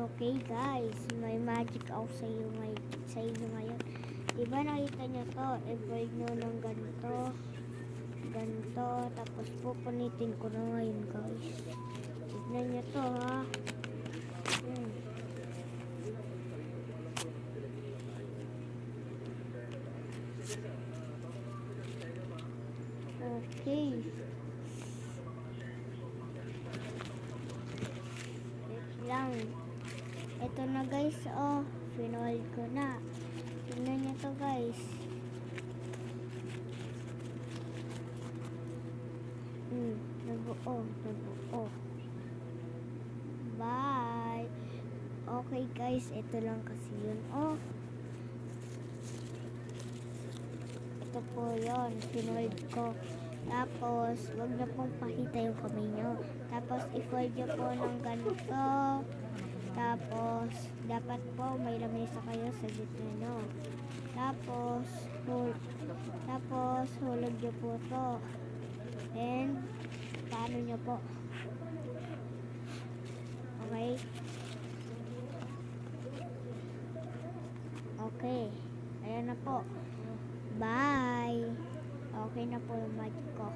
Okay guys, may magic ako sa inyo ngayon. Diba nakita nyo to? I-fold nyo ng ganito. Ganito. Tapos pupunitin ko na ngayon guys. Tignan nyo to ha. Okay. Lang. Ito na guys, oh. Pinold ko na. Tingnan nyo to guys. Nabuo. Bye. Okay guys, ito lang kasi yun. Oh. Ito po yun. Pinold ko. Tapos, wag na pong pakita yung kamay nyo. Tapos, i-fold nyo po ng ganito. Tapos, dapat po may lamesa kayo sa gitna nyo. Tapos, hulog nyo po to. And, paano nyo po? Okay? Okay. Ayan na po. Bye! Okay na po yung magic ko.